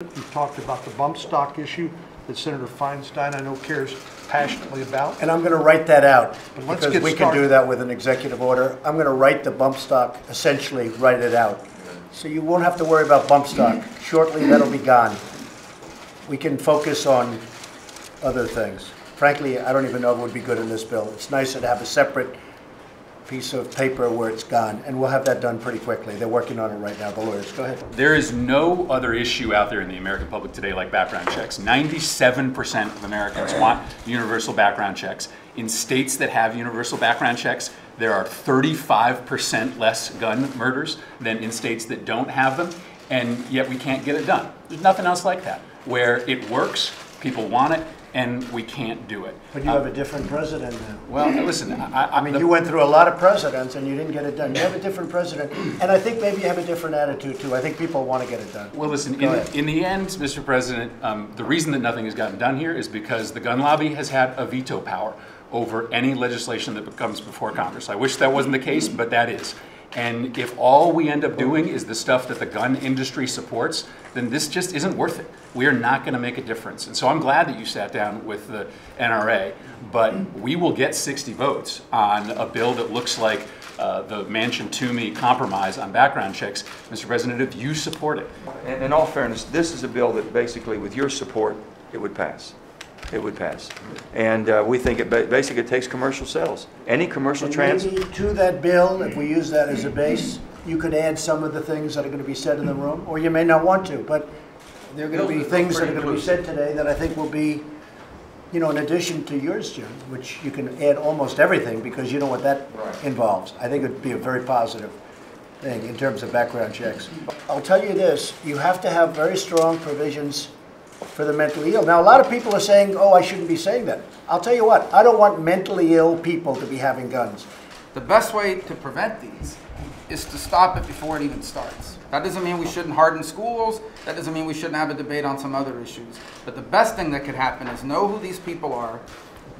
We talked about the bump stock issue that Senator Feinstein, I know, cares passionately about. And I'm going to write that out, Let's because we can do that with an executive order. I'm going to write the bump stock, essentially write it out. So you won't have to worry about bump stock. Shortly, that'll be gone. We can focus on other things. Frankly, I don't even know if it would be good in this bill. It's nicer to have a separate piece of paper where it's gone, and we'll have that done pretty quickly. They're working on it right now, the lawyers. Go ahead. There is no other issue out there in the American public today like background checks. 97% of Americans want universal background checks. In states that have universal background checks, there are 35% less gun murders than in states that don't have them, and yet we can't get it done. There's nothing else like that, where it works, people want it, and we can't do it. But you have a different president now. Well, listen, I mean, you went through a lot of presidents and you didn't get it done. You have a different president, and I think maybe you have a different attitude too. I think people want to get it done. Well, listen, in the end, Mr. President, the reason that nothing has gotten done here is because the gun lobby has had a veto power over any legislation that comes before Congress. I wish that wasn't the case, but that is. And if all we end up doing is the stuff that the gun industry supports, then this just isn't worth it. We are not going to make a difference. And so I'm glad that you sat down with the NRA, but we will get 60 votes on a bill that looks like the Manchin-Toomey compromise on background checks. Mr. President, if you support it. In all fairness, this is a bill that basically, with your support, it would pass. It would pass. And we think it basically takes commercial sales. Any commercial Maybe to that bill, if we use that as a base, you could add some of the things that are going to be said in the room, or you may not want to, but there are going to be things that are going to be said today that I think will be, you know, in addition to yours, Jim, which you can add almost everything because you know what that involves. I think it would be a very positive thing in terms of background checks. I'll tell you this, you have to have very strong provisions for the mentally ill. Now, a lot of people are saying, oh, I shouldn't be saying that. I'll tell you what, I don't want mentally ill people to be having guns. The best way to prevent these is to stop it before it even starts. That doesn't mean we shouldn't harden schools. That doesn't mean we shouldn't have a debate on some other issues. But the best thing that could happen is know who these people are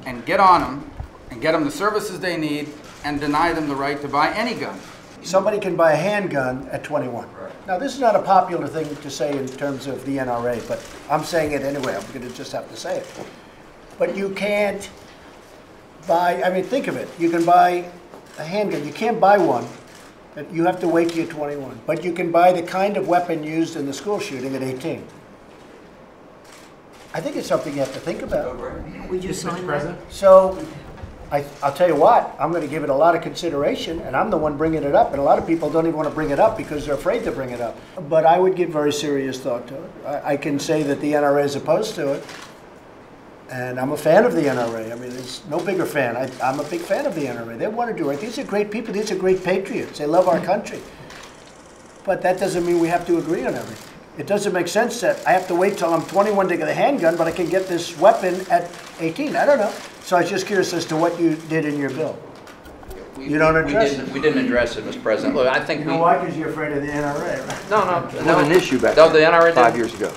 and get on them and get them the services they need and deny them the right to buy any gun. Somebody can buy a handgun at 21. Now, this is not a popular thing to say in terms of the NRA, but I'm saying it anyway. I'm going to just have to say it. But you can't buy, I mean, think of it. You can buy a handgun. You can't buy one. You have to wait till you're 21. But you can buy the kind of weapon used in the school shooting at 18. I think it's something you have to think about. Would you sign that? So, I'll tell you what, I'm going to give it a lot of consideration, and I'm the one bringing it up, and a lot of people don't even want to bring it up because they're afraid to bring it up. But I would give very serious thought to it. I can say that the NRA is opposed to it, and I'm a fan of the NRA. I mean, there's no bigger fan. I'm a big fan of the NRA. They want to do it. These are great people. These are great patriots. They love our country. But that doesn't mean we have to agree on everything. It doesn't make sense that I have to wait till I'm 21 to get a handgun, but I can get this weapon at 18. I don't know. So I was just curious as to what you did in your bill. You don't address it? We didn't address it, Mr. President. Look, I think you know why? Because you're afraid of the NRA, right? No. It was an issue back the NRA 5 years ago.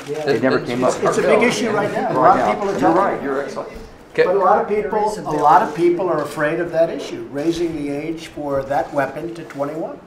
Yeah. It never came up. It's a big issue right now. A lot of people are talking. You're right. You're excellent. But a lot of people are afraid of that issue, raising the age for that weapon to 21.